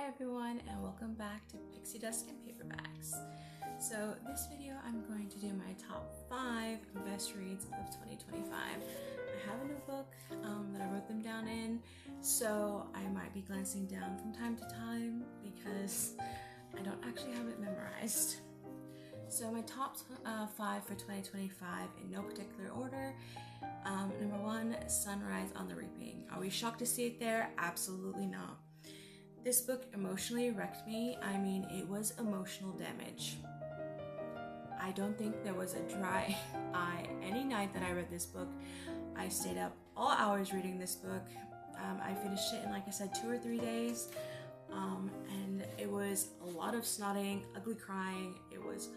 Hi everyone, and welcome back to Pixie Dust and Paperbacks. So this video I'm going to do my top 5 best reads of 2025. I have a notebook that I wrote them down in, so I might be glancing down from time to time because I don't actually have it memorized. So my top 5 for 2025 in no particular order. Number 1, Sunrise on the Reaping. Are we shocked to see it there? Absolutely not. This book emotionally wrecked me. I mean, it was emotional damage. I don't think there was a dry eye any night that I read this book. I stayed up all hours reading this book. I finished it in, like I said, 2 or 3 days. And it was a lot of snotting, ugly crying. It was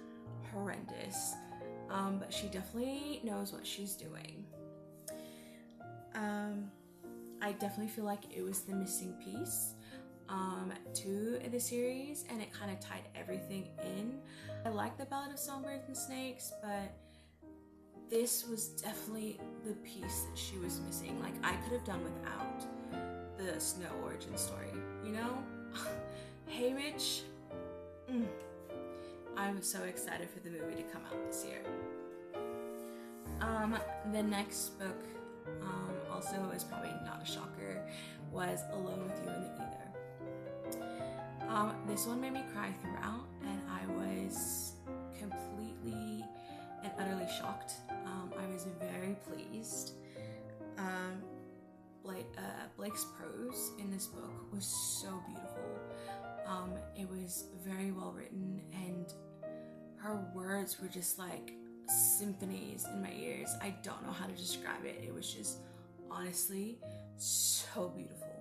horrendous. But she definitely knows what she's doing. I definitely feel like it was the missing piece to the series, and it kind of tied everything in. I like the Ballad of Songbirds and Snakes, but this was definitely the piece that she was missing. Like, I could have done without the Snow origin story, you know? Hey Rich, I'm so excited for the movie to come out this year. The next book, also is probably not a shocker, was Alone with You in the Ether. This one made me cry throughout, and I was completely and utterly shocked. I was very pleased. Blake's prose in this book was so beautiful. It was very well written, and her words were just like symphonies in my ears. I don't know how to describe it. It was just honestly so beautiful.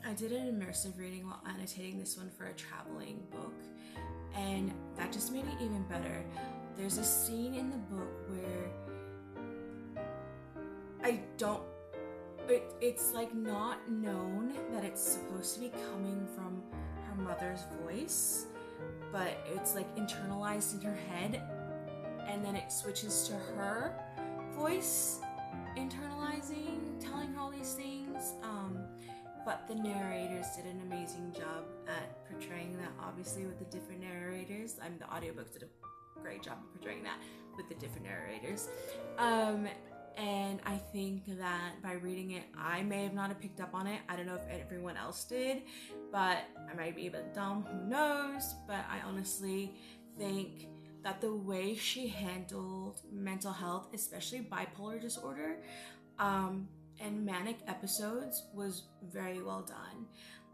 I did an immersive reading while annotating this one for a traveling book, and that just made it even better. There's a scene in the book where it's like not known that it's supposed to be coming from her mother's voice, but it's like internalized in her head, and then it switches to her voice internalizing, telling her all these things. But the narrators did an amazing job at portraying that, obviously, with the different narrators. The audiobooks did a great job of portraying that with the different narrators. And I think that by reading it, I may have not have picked up on it. I don't know if everyone else did, but I might be a bit dumb, who knows? But I honestly think that the way she handled mental health, especially bipolar disorder, and manic episodes, was very well done.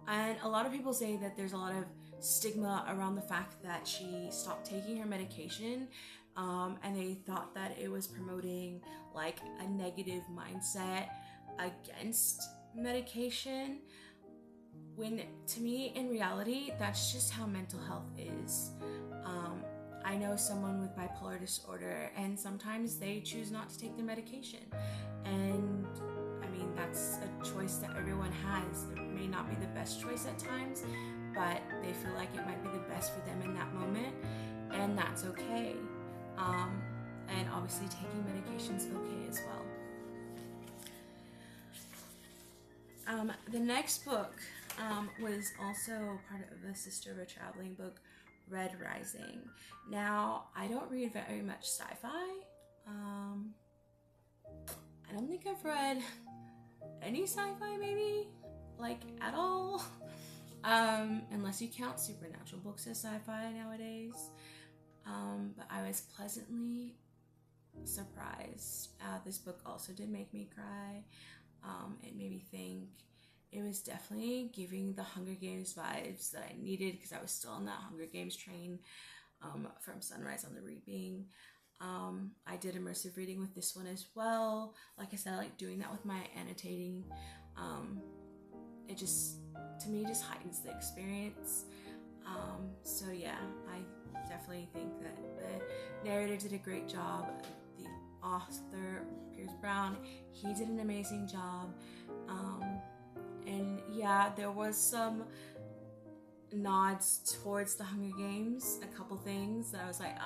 And a lot of people say that there's a lot of stigma around the fact that she stopped taking her medication, and they thought that it was promoting like a negative mindset against medication, when to me, in reality, that's just how mental health is. I know someone with bipolar disorder, and sometimes they choose not to take their medication, and I mean, that's a choice that everyone has. It may not be the best choice at times, but they feel like it might be the best for them in that moment, and that's okay. And obviously taking medication is okay as well. The next book was also part of the sister of a traveling book, Red Rising. Now, I don't read very much sci-fi. I don't think I've read any sci-fi, maybe, like, at all. Unless you count supernatural books as sci-fi nowadays. But I was pleasantly surprised. This book also did make me cry. It made me think. It was definitely giving the Hunger Games vibes that I needed, because I was still on that Hunger Games train from Sunrise on the Reaping. I did immersive reading with this one as well. Like I said, I like doing that with my annotating. It just, to me, just heightens the experience. So yeah, I definitely think that the narrator did a great job. The author, Pierce Brown, he did an amazing job. And yeah, there was some nods towards the Hunger Games, a couple things that I was like,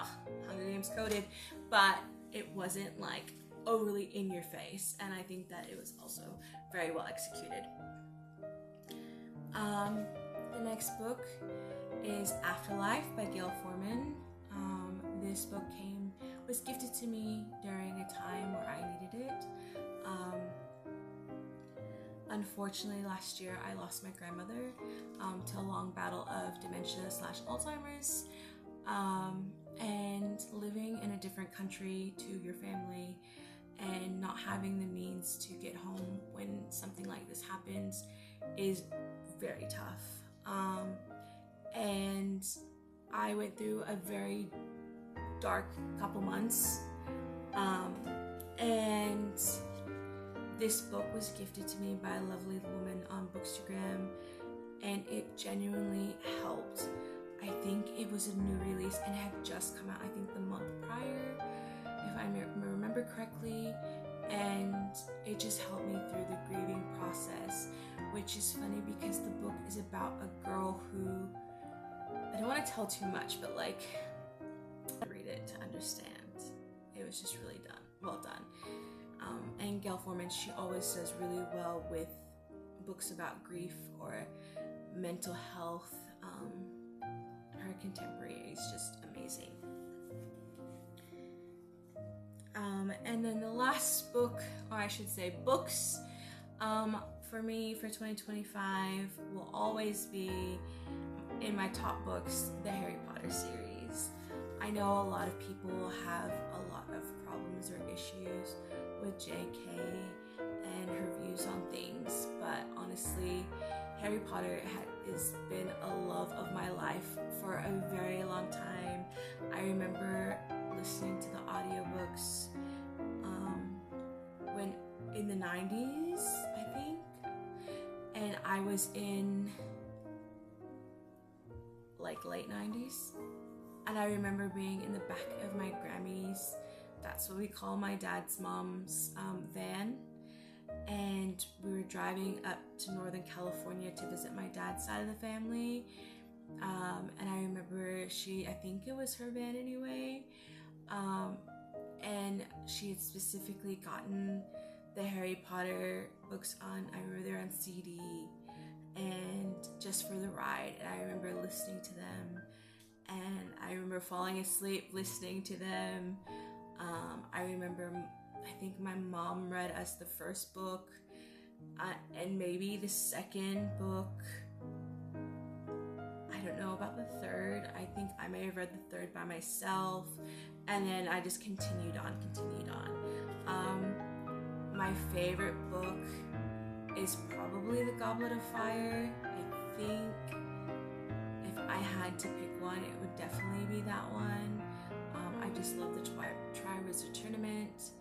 Hunger Games coded, but it wasn't like overly in your face, and I think that it was also very well executed. The next book is Afterlife by Gail Forman. This book was gifted to me during a time where I needed it. Unfortunately, last year I lost my grandmother to a long battle of dementia/Alzheimer's, and living in a different country to your family and not having the means to get home when something like this happens is very tough. And I went through a very dark couple months, and this book was gifted to me by a lovely woman on Bookstagram, and it genuinely helped. I think it was a new release and had just come out, I think the month prior, if I remember correctly, and it just helped me through the grieving process, which is funny because the book is about a girl who, I don't want to tell too much, but like, read it to understand. It was just really well done. And Gail Forman, she always does really well with books about grief or mental health. Her contemporary is just amazing. And then the last book, or I should say books, for me for 2025 will always be in my top books, the Harry Potter series. I know a lot of people have a lot of problems or issues with JK and her views on things, but honestly, Harry Potter has been a love of my life for a very long time. I remember listening to the audiobooks when in the 90s, I think, and I was in like late 90s, and I remember being in the back of my Grammy's, that's what we call my dad's mom's van, and we were driving up to Northern California to visit my dad's side of the family, and I remember I think it was her van anyway, and she had specifically gotten the Harry Potter books on, I remember they're on CD, and just for the ride, and I remember listening to them, and I remember falling asleep listening to them. I remember, I think my mom read us the first book, and maybe the second book. I don't know about the third. I think I may have read the third by myself, and then I just continued on. My favorite book is probably The Goblet of Fire. I think if I had to pick one, it would definitely be that one. I just love the Triwizard Tournament.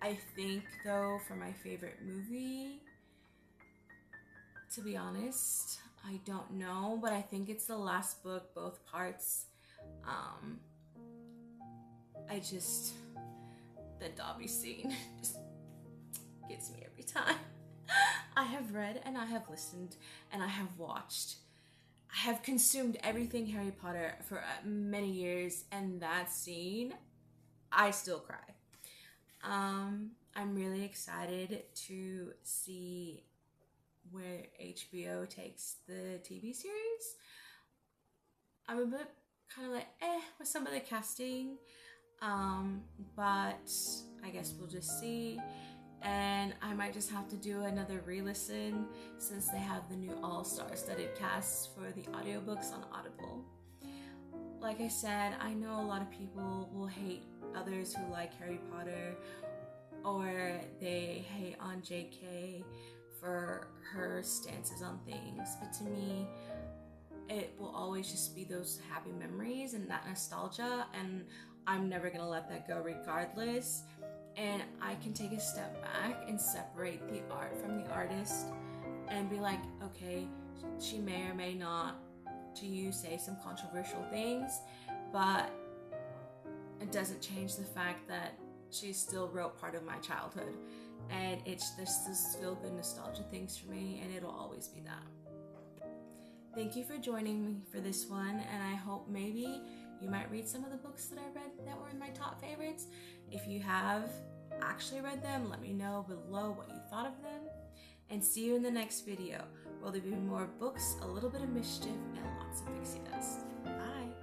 I think though, for my favorite movie, to be honest, I don't know, but I think it's the last book, both parts. The Dobby scene just gets me every time. I have read and I have listened and I have watched. I have consumed everything Harry Potter for many years, and that scene, I still cry. I'm really excited to see where HBO takes the TV series. I'm a bit kind of like with some of the casting, but I guess we'll just see. And I might just have to do another re-listen since they have the new all-star studded cast for the audiobooks on Audible. Like I said, I know a lot of people will hate others who like Harry Potter, or they hate on JK for her stances on things, but to me, it will always just be those happy memories and that nostalgia, and I'm never gonna let that go regardless. And I can take a step back and separate the art from the artist and be like, okay, she may or may not, to you, say some controversial things, but it doesn't change the fact that she still wrote part of my childhood, and there's still good nostalgia things for me, and it'll always be that. Thank you for joining me for this one, and I hope maybe you might read some of the books that I read that were in my top favorites. If you have actually read them, let me know below what you thought of them. and see you in the next video, where there'll be more books, a little bit of mischief, and lots of pixie dust. Bye!